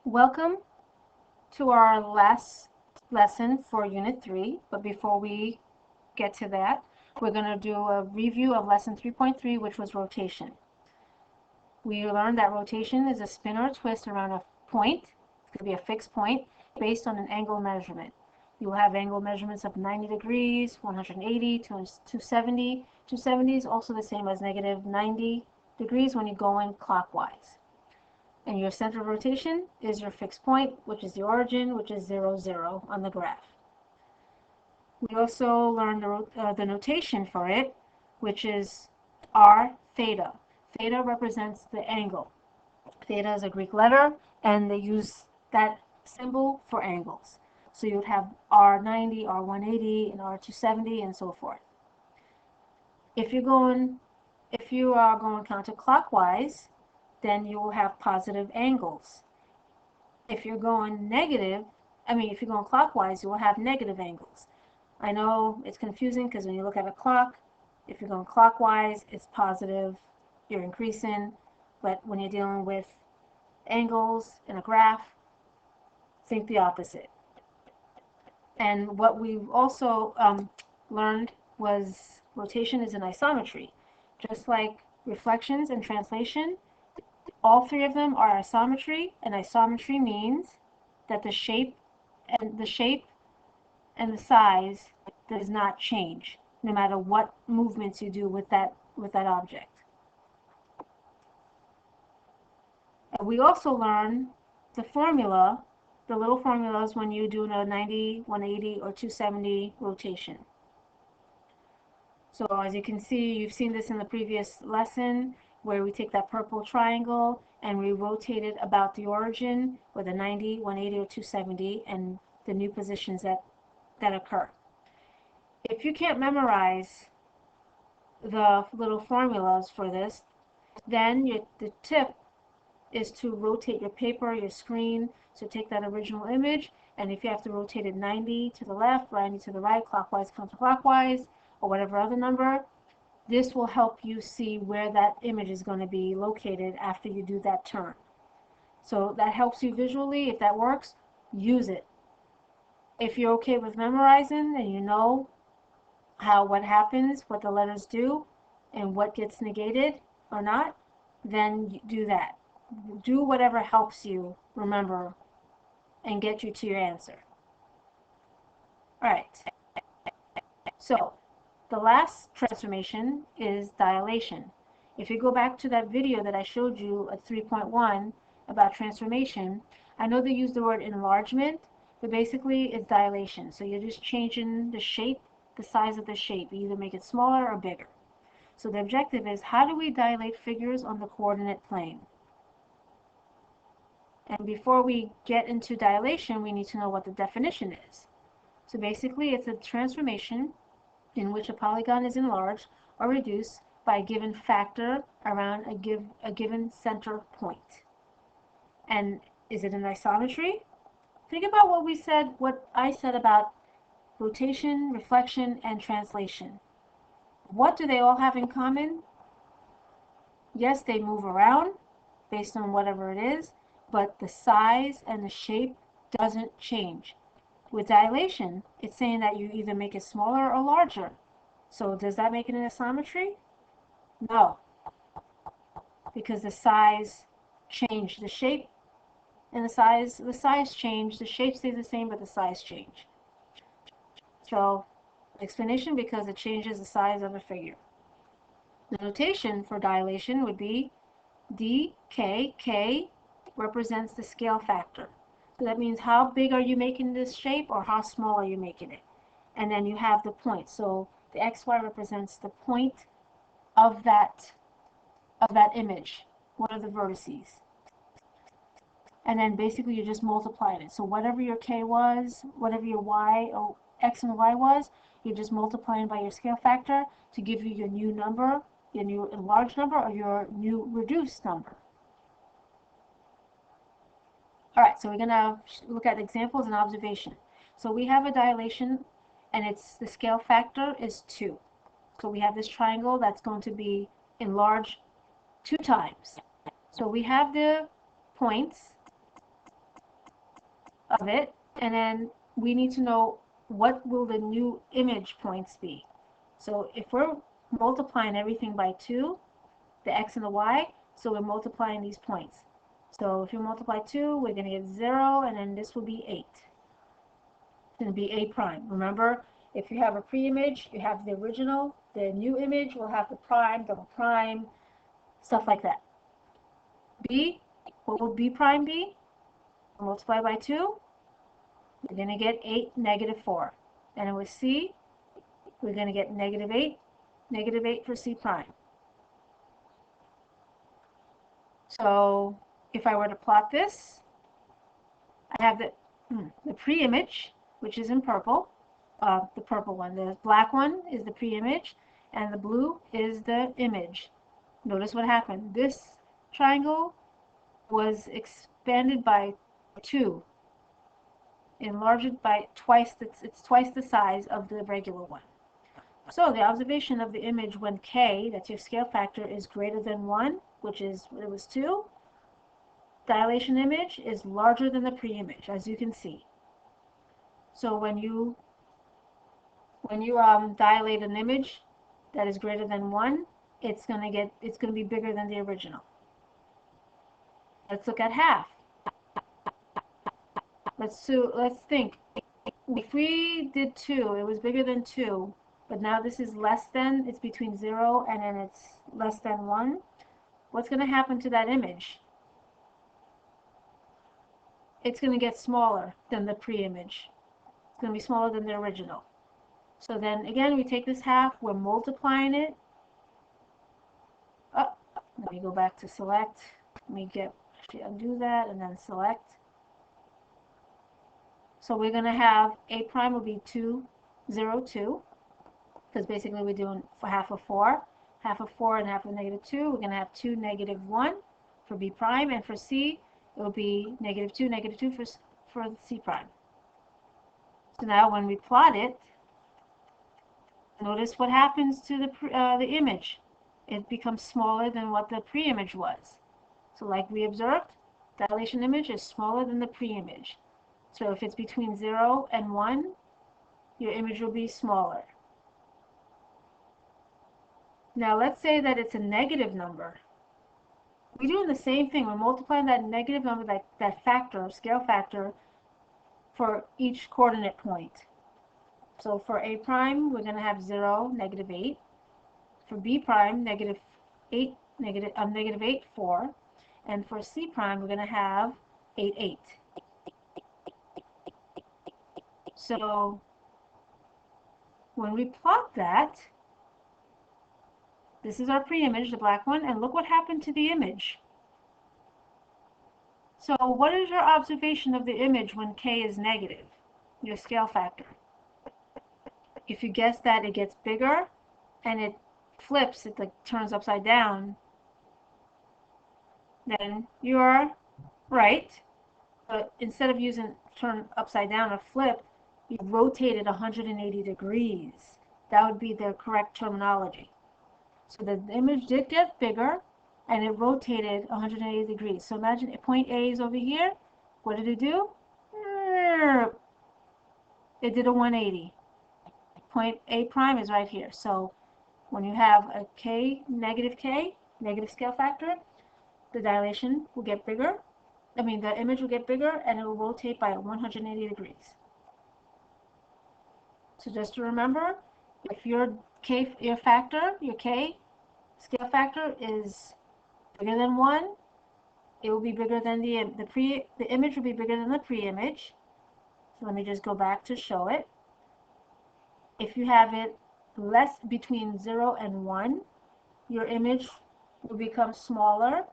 Welcome to our last lesson for Unit 3, but before we get to that, we're going to do a review of Lesson 3.3, which was rotation. We learned that rotation is a spin or a twist around a point. It's going to be a fixed point based on an angle measurement. You will have angle measurements of 90 degrees, 180, 270. 270 is also the same as negative 90 degrees when you go in clockwise. And your center of rotation is your fixed point, which is the origin, which is 0, 0 on the graph. We also learned the notation for it, which is r theta. Theta represents the angle. Theta is a Greek letter, and they use that symbol for angles. So you would have r90, r180, and r270, and so forth. If you are going counterclockwise, then you will have positive angles. If you're going if you're going clockwise, you will have negative angles. I know it's confusing because when you look at a clock, if you're going clockwise, it's positive, you're increasing, but when you're dealing with angles in a graph, think the opposite. And what we also learned was rotation is an isometry. Just like reflections and translation, all three of them are isometry, and isometry means that the shape and the size does not change no matter what movements you do with that object. And we also learn the formula, the little formulas when you do a 90, 180, or 270 rotation. So as you can see, you've seen this in the previous lesson, where we take that purple triangle and we rotate it about the origin with a 90, 180, or 270 and the new positions that occur. If you can't memorize the little formulas for this, then the tip is to rotate your paper, your screen. So take that original image, and if you have to rotate it 90 to the left, 90 to the right, clockwise, counterclockwise, or whatever other number, this will help you see where that image is going to be located after you do that turn. So that helps you visually. If that works, use it. If you're okay with memorizing and you know what happens, what the letters do, and what gets negated or not, then do that. Do whatever helps you remember and get you to your answer. All right. So the last transformation is dilation. If you go back to that video that I showed you at 3.1 about transformation, I know they use the word enlargement, but basically it's dilation. So you're just changing the shape, the size of the shape. You either make it smaller or bigger. So the objective is, how do we dilate figures on the coordinate plane? And before we get into dilation, we need to know what the definition is. So basically it's a transformation in which a polygon is enlarged or reduced by a given factor around a given center point. And is it an isometry? Think about what I said about rotation, reflection, and translation. What do they all have in common? Yes, they move around based on whatever it is, but the size and the shape doesn't change. With dilation, it's saying that you either make it smaller or larger. So does that make it an isometry? No, because the size changed. The shape and the size changed. The shape stays the same, but the size changed. So explanation, because it changes the size of a figure. The notation for dilation would be dk. K represents the scale factor. So that means how big are you making this shape, or how small are you making it? And then you have the point. So the xy represents the point of that image. What are the vertices? And then basically you're just multiplying it. So whatever your k was, whatever your y or x and y was, you're just multiplying by your scale factor to give you your new number, your new enlarged number, or your new reduced number. All right, so we're going to look at examples and observation. So we have a dilation, and the scale factor is 2. So we have this triangle that's going to be enlarged 2 times. So we have the points, of it, and then we need to know what will the new image points be. So if we're multiplying everything by 2, the x and the y, so we're multiplying these points. So if you multiply 2, we're going to get 0, and then this will be 8. It's going to be A prime. Remember, if you have a pre-image, you have the original. The new image will have the prime, double prime, stuff like that. B, what will B prime be? Multiply by 2, we're going to get 8, negative 4. And with C, we're going to get negative 8 for C prime. So if I were to plot this, I have the pre-image, which is in purple, the purple one. The black one is the pre-image, and the blue is the image. Notice what happened. This triangle was expanded by 2, enlarged by twice. It's twice the size of the regular one. So the observation of the image when k, that's your scale factor, is greater than 1, which is, it was 2, dilation image is larger than the pre-image, as you can see. So when you dilate an image that is greater than 1, it's going to be bigger than the original. Let's look at half. Let's think. If we did 2, it was bigger than 2, but now this is less than, it's between 0 and then it's less than 1. What's going to happen to that image? It's going to get smaller than the pre-image. It's going to be smaller than the original. So then again, we take this half, we're multiplying it. Oh, let me go back to select. Let me actually undo that and then select. So we're going to have A prime will be 2, 0, 2, because basically we're doing for half of 4. Half of 4 and half of negative 2, we're going to have 2, negative 1 for B prime, and for C, it will be negative 2 for C prime. So now when we plot it, notice what happens to the image. It becomes smaller than what the pre-image was. So like we observed, dilation image is smaller than the pre-image. So if it's between 0 and 1, your image will be smaller. Now let's say that it's a negative number. We're doing the same thing. We're multiplying that negative number, that factor, scale factor, for each coordinate point. So for A prime, we're going to have 0, negative 8. For B prime, negative 8, 4. And for C prime, we're going to have 8, 8. So when we plot that, this is our pre-image, the black one, and look what happened to the image. So what is your observation of the image when k is negative, your scale factor? If you guess that it gets bigger and it flips, it like turns upside down, then you're right. But instead of using turn upside down or flip, you rotate it 180 degrees. That would be the correct terminology. So the image did get bigger and it rotated 180 degrees. So imagine point A is over here. What did it do? It did a 180. Point A prime is right here. So when you have a negative scale factor, the dilation will get bigger. The image will get bigger and it will rotate by 180 degrees. So just to remember, if your k scale factor is bigger than 1, it will be bigger than the image will be bigger than the pre-image. So let me just go back to show it. If you have it less between 0 and 1, your image will become smaller.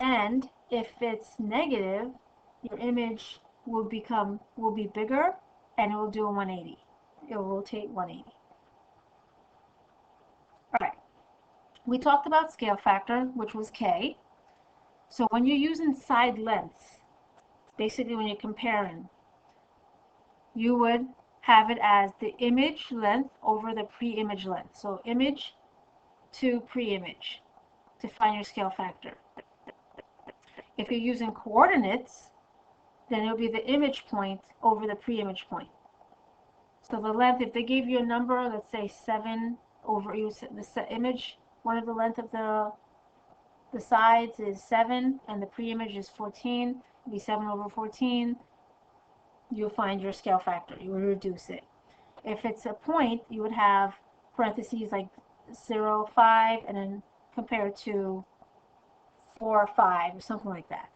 And if it's negative, your image will be bigger and it will do a 180. It will rotate 180. All right. We talked about scale factor, which was k. So when you're using side lengths, basically when you're comparing, you would have it as the image length over the pre-image length. So image to pre-image to find your scale factor. If you're using coordinates, then it'll be the image point over the pre-image point. So the length, if they gave you a number, let's say 7 over, the image, one of the length of the sides is 7, and the pre-image is 14, it'll be 7 over 14, you'll find your scale factor. You will reduce it. If it's a point, you would have parentheses like 0, 5, and then compare it to 4, 5, or something like that.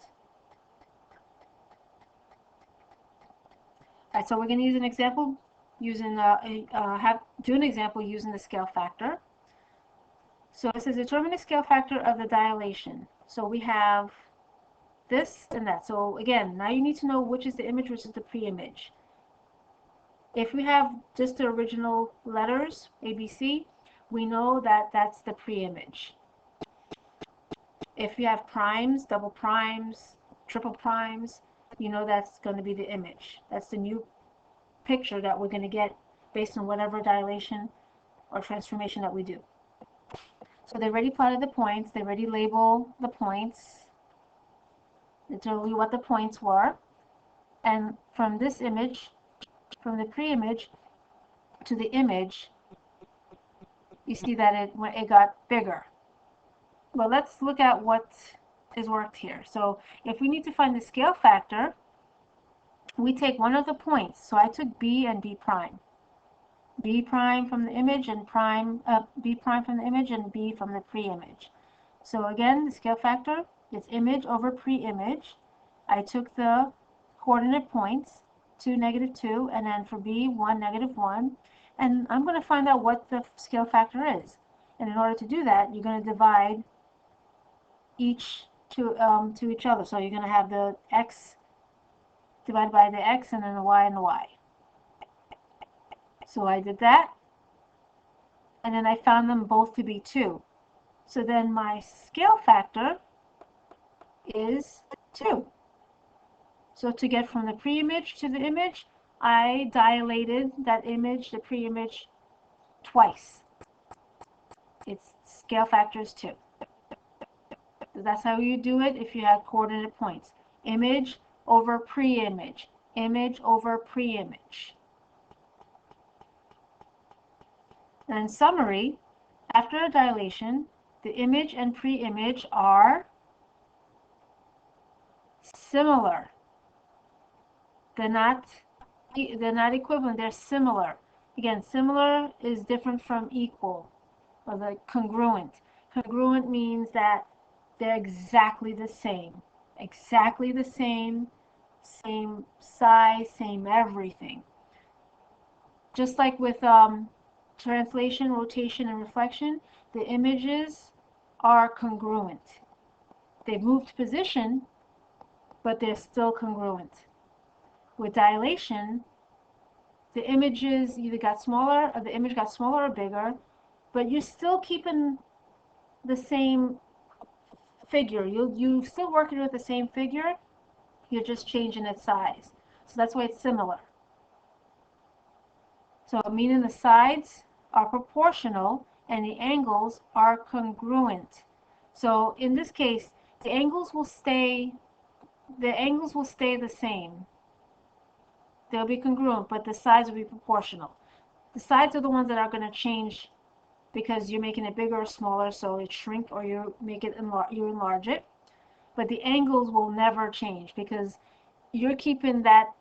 All right, so we're going to use an example using do an example using the scale factor. So it says determine the scale factor of the dilation. So we have this and that. So again, now you need to know which is the image, which is the pre-image. If we have just the original letters, ABC, we know that that's the pre-image. If you have primes, double primes, triple primes, you know that's going to be the image. That's the new picture that we're going to get based on whatever dilation or transformation that we do. So they already plotted the points. They already labeled the points. They told you what the points were. And from this image, from the pre-image to the image, you see that it got bigger. Well, let's look at what is worked here. So if we need to find the scale factor, we take one of the points. So I took B and B prime. B prime from the image and B prime from the image and B from the pre-image. So again, the scale factor is image over pre-image. I took the coordinate points, 2, -2, and then for B, 1, -1. And I'm going to find out what the scale factor is. And in order to do that, you're going to divide each to each other. So you're going to have the x divided by the x and then the y and the y. So I did that, and then I found them both to be 2. So then my scale factor is 2. So to get from the pre-image to the image, I dilated that image, the pre-image, twice. Its scale factor is 2. So that's how you do it if you have coordinate points. Image over pre-image, image over pre-image. And in summary, after a dilation, the image and pre-image are similar. They're not equivalent, they're similar. Again, similar is different from equal, or the congruent. Congruent means that they're exactly the same. Exactly the same size, same everything. Just like with translation, rotation, and reflection, the images are congruent. They've moved position, but they're still congruent. With dilation, the images either got smaller, or the image got smaller or bigger, but you're still keeping the same figure. You still working with the same figure, you're just changing its size. So that's why it's similar. So meaning the sides are proportional and the angles are congruent. So in this case, the angles will stay the same. They'll be congruent, but the sides will be proportional. The sides are the ones that are going to change because you're making it bigger or smaller, so it shrink, or you enlarge it. But the angles will never change because you're keeping that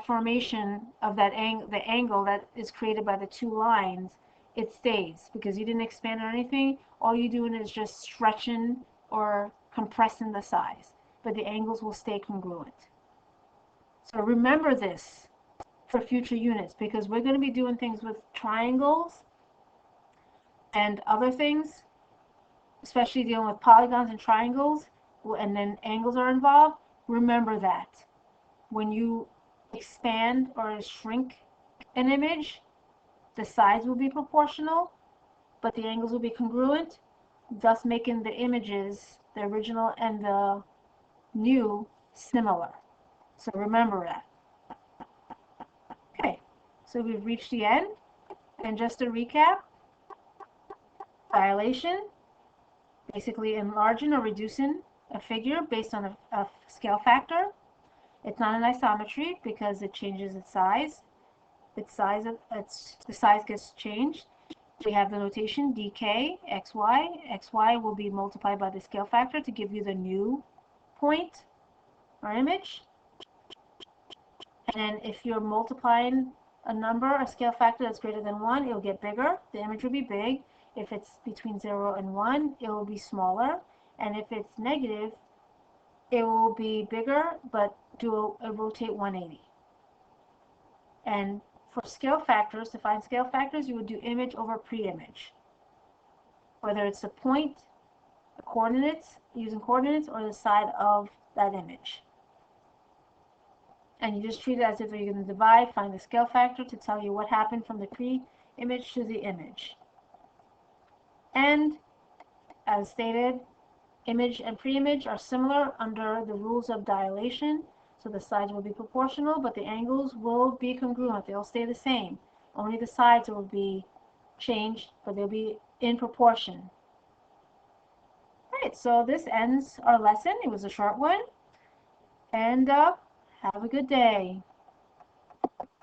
formation of the angle that is created by the two lines. It stays because you didn't expand or anything. All you're doing is just stretching or compressing the size, but the angles will stay congruent. So remember this for future units, because we're going to be doing things with triangles and other things, especially dealing with polygons and triangles, and then angles are involved. Remember that when you expand or shrink an image, the sides will be proportional, but the angles will be congruent, thus making the images, the original and the new, similar. So remember that. Okay, so we've reached the end. And just to recap, dilation, basically enlarging or reducing a figure based on a scale factor. It's not an isometry because it changes its size. The size gets changed. We have the notation dk xy. Xy will be multiplied by the scale factor to give you the new point or image. And then if you're multiplying a number, a scale factor that's greater than 1, it will get bigger. The image will be big. If it's between 0 and 1, it will be smaller. And if it's negative, it will be bigger, but do a rotate 180. And for scale factors, to find scale factors, you would do image over pre-image. Whether it's the point, the coordinates, using coordinates, or the side of that image. And you just treat it as if you're going to divide, find the scale factor to tell you what happened from the pre-image to the image. And as stated, image and pre-image are similar under the rules of dilation. So the sides will be proportional, but the angles will be congruent. They'll stay the same. Only the sides will be changed, but they'll be in proportion. Alright, so this ends our lesson. It was a short one. And have a good day.